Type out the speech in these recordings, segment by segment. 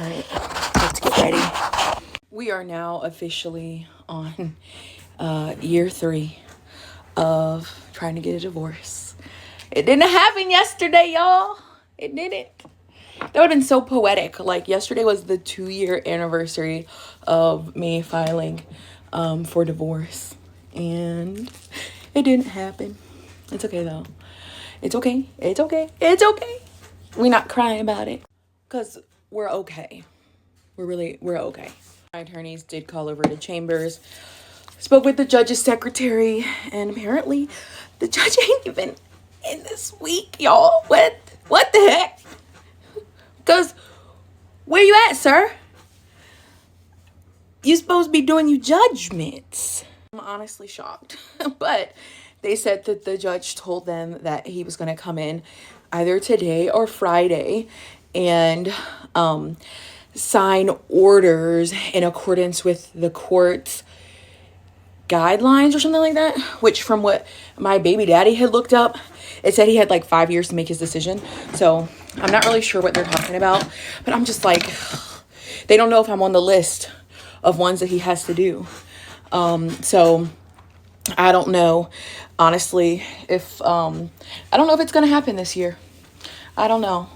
right, let's get ready. We are now officially on year 3 of trying to get a divorce. It didn't happen yesterday, y'all. It didn't. That would have been so poetic. Like, yesterday was the 2-year anniversary of me filing for divorce. And it didn't happen. It's okay, though. It's okay. It's okay. It's okay. We're not crying about it. Because we're okay. We're okay. My attorneys did call over to Chambers, spoke with the judge's secretary, and apparently the judge ain't even in this week, y'all. What the heck? Because where you at, sir? You supposed to be doing your judgments. I'm honestly shocked. But they said that the judge told them that he was going to come in either today or Friday and sign orders in accordance with the court's guidelines or something like that, which from what my baby daddy had looked up, it said he had like 5 years to make his decision. So I'm not really sure what they're talking about, but I'm just like, they don't know if I'm on the list of ones that he has to do. So I don't know, honestly, if I don't know if it's gonna happen this year. I don't know.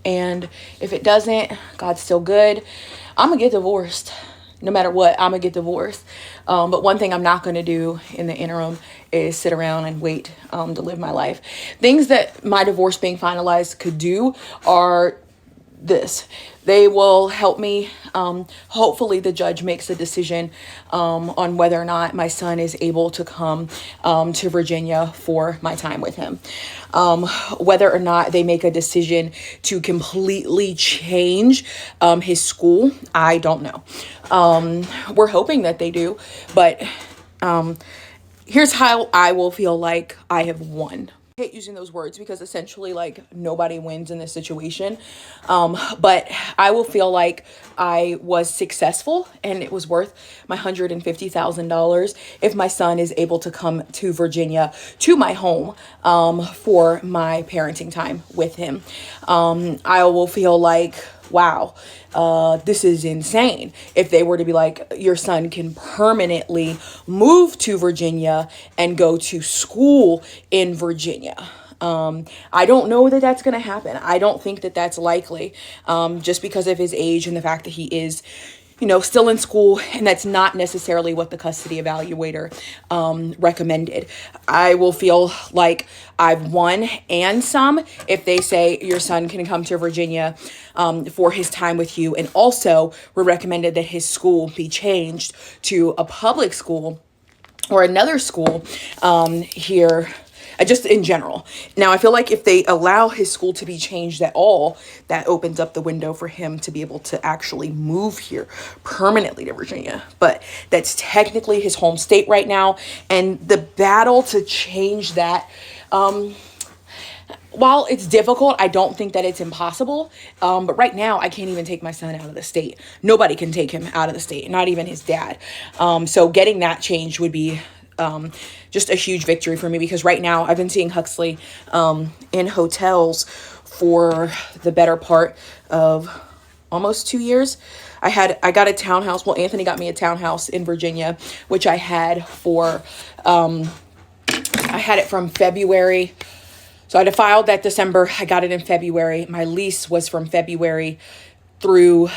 And if it doesn't, God's still good. I'm gonna get divorced. No matter what, I'm gonna get divorced. But one thing I'm not gonna do in the interim is sit around and wait to live my life. Things that my divorce being finalized could do are this. They will help me. Hopefully the judge makes a decision on whether or not my son is able to come to Virginia for my time with him. Whether or not they make a decision to completely change his school, I don't know. We're hoping that they do, but here's how I will feel like I have won. I hate using those words because essentially like nobody wins in this situation. But I will feel like I was successful and it was worth my $150,000 if my son is able to come to Virginia to my home for my parenting time with him. I will feel like, wow, this is insane. If they were to be like, your son can permanently move to Virginia and go to school in Virginia. I don't know that that's going to happen. I don't think that that's likely, just because of his age and the fact that he is, still in school, and that's not necessarily what the custody evaluator recommended. I will feel like I've won and some if they say your son can come to Virginia for his time with you, and also we recommended that his school be changed to a public school or another school here. Just in general. Now, I feel like if they allow his school to be changed at all, that opens up the window for him to be able to actually move here permanently to Virginia. But that's technically his home state right now. And the battle to change that, while it's difficult, I don't think that it's impossible. But right now, I can't even take my son out of the state. Nobody can take him out of the state, not even his dad. So getting that changed would be just a huge victory for me, because right now I've been seeing Huxley in hotels for the better part of almost 2 years. I got a townhouse. Well, Anthony got me a townhouse in Virginia, which I had it from February. So I had filed that December. I got it in February. My lease was from February through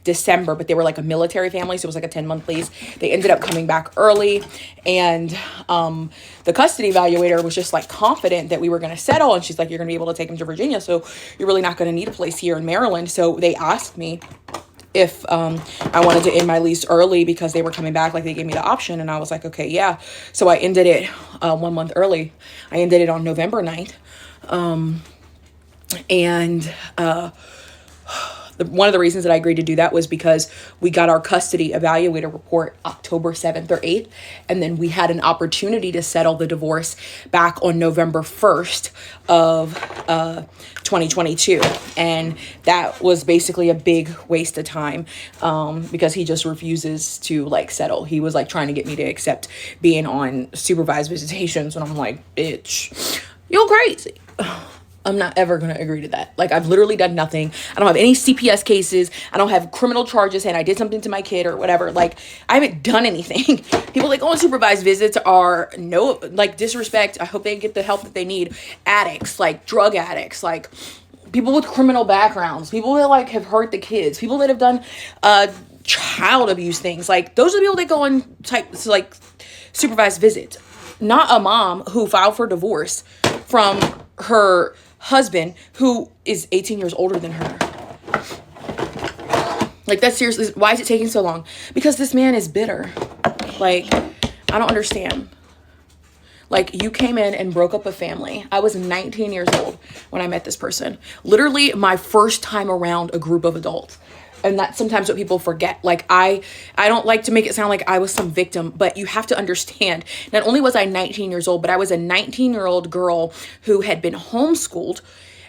December, but they were like a military family, so it was like a 10-month lease. They ended up coming back early, and the custody evaluator was just like confident that we were going to settle, and she's like, you're going to be able to take him to Virginia, so you're really not going to need a place here in Maryland. So they asked me if I wanted to end my lease early because they were coming back, like they gave me the option, and I was like, okay, yeah. So I ended it 1 month early. I ended it on November 9th. One of the reasons that I agreed to do that was because we got our custody evaluator report October 7th or 8th, and then we had an opportunity to settle the divorce back on November 1st of 2022. And that was basically a big waste of time because he just refuses to like settle. He was like trying to get me to accept being on supervised visitations, and I'm like, bitch, you're crazy. I'm not ever going to agree to that. Like, I've literally done nothing. I don't have any CPS cases. I don't have criminal charges and I did something to my kid or whatever. Like, I haven't done anything. People like, unsupervised visits are no, like, disrespect. I hope they get the help that they need. Addicts, like drug addicts, like people with criminal backgrounds, people that like have hurt the kids, people that have done child abuse things. Like, those are the people that go on like supervised visits. Not a mom who filed for divorce from her husband who is 18 years older than her. Like, that's seriously, why is it taking so long? Because this man is bitter. Like, I don't understand. Like, you came in and broke up a family. I was 19 years old when I met this person. Literally my first time around a group of adults. And that's sometimes what people forget. Like, I don't like to make it sound like I was some victim, but you have to understand, not only was I 19 years old, but I was a 19-year-old girl who had been homeschooled.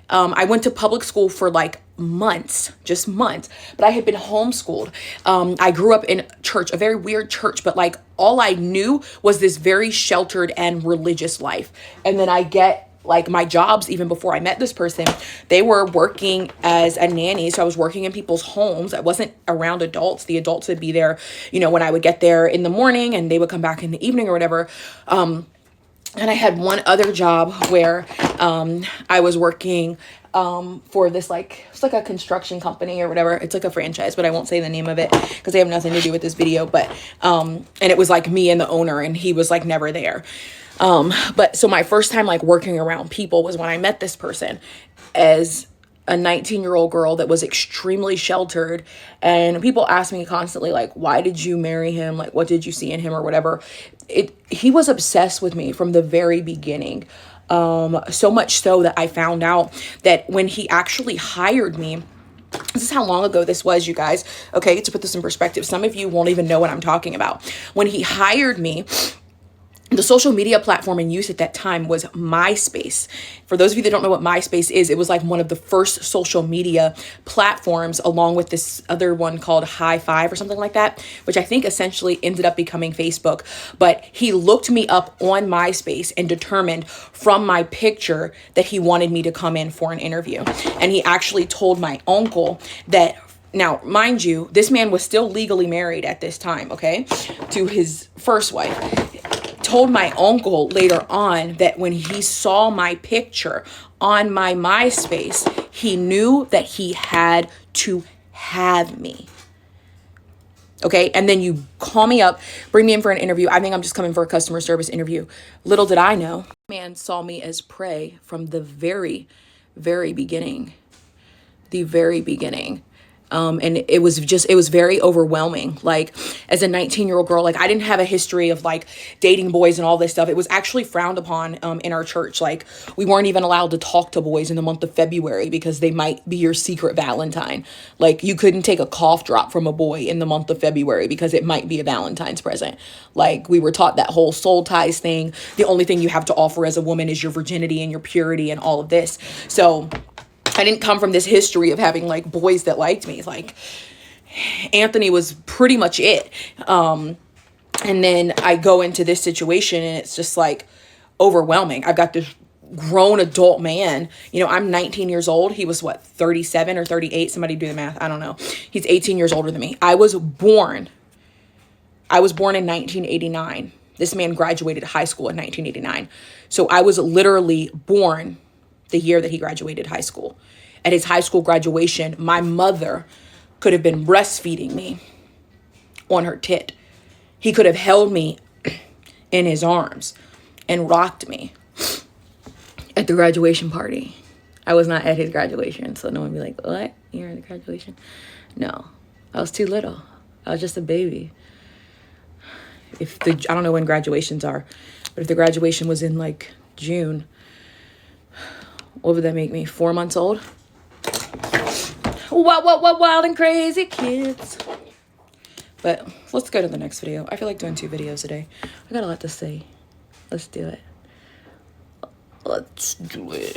I went to public school for like months, just months, but I had been homeschooled. I grew up in church, a very weird church, but like all I knew was this very sheltered and religious life. And then I get like my jobs, even before I met this person, they were working as a nanny. So I was working in people's homes. I wasn't around adults. The adults would be there, you know, when I would get there in the morning and they would come back in the evening or whatever. And I had one other job where I was working for this, like, it's like a construction company or whatever. It's like a franchise, but I won't say the name of it because they have nothing to do with this video. But and it was like me and the owner, and he was like never there. But so my first time like working around people was when I met this person as a 19-year-old girl that was extremely sheltered. And people ask me constantly, like, why did you marry him? Like, what did you see in him or whatever? He was obsessed with me from the very beginning. So much so that I found out that when he actually hired me, this is how long ago this was, you guys. Okay, to put this in perspective, some of you won't even know what I'm talking about. When he hired me, the social media platform in use at that time was MySpace. For those of you that don't know what MySpace is, it was like one of the first social media platforms, along with this other one called High Five or something like that, which I think essentially ended up becoming Facebook. But he looked me up on MySpace and determined from my picture that he wanted me to come in for an interview. And he actually told my uncle that, now, mind you, this man was still legally married at this time, okay, to his first wife. Told my uncle later on that when he saw my picture on my MySpace, he knew that he had to have me. Okay, and then you call me up, bring me in for an interview. I think I'm just coming for a customer service interview. Little did I know, man saw me as prey from the very, very beginning. The very beginning. And it was very overwhelming. Like, as a 19-year-old girl, like, I didn't have a history of like dating boys and all this stuff. It was actually frowned upon in our church. Like, we weren't even allowed to talk to boys in the month of February because they might be your secret Valentine. Like, you couldn't take a cough drop from a boy in the month of February because it might be a Valentine's present. Like, we were taught that whole soul ties thing. The only thing you have to offer as a woman is your virginity and your purity and all of this. So I didn't come from this history of having like boys that liked me. Like, Anthony was pretty much it. And then I go into this situation and it's just like overwhelming. I've got this grown adult man, you know, I'm 19 years old. He was what, 37 or 38? Somebody do the math. I don't know. He's 18 years older than me. I was born in 1989. This man graduated high school in 1989. So I was literally born the year that he graduated high school. At his high school graduation, my mother could have been breastfeeding me on her tit. He could have held me in his arms and rocked me at the graduation party. I was not at his graduation, so no one would be like, what? You're at the graduation? No, I was too little. I was just a baby. I don't know when graduations are, but if the graduation was in like June, what would that make me? 4 months old? Wild and crazy kids. But let's go to the next video. I feel like doing 2 videos a day. I got a lot to say. Let's do it. Let's do it.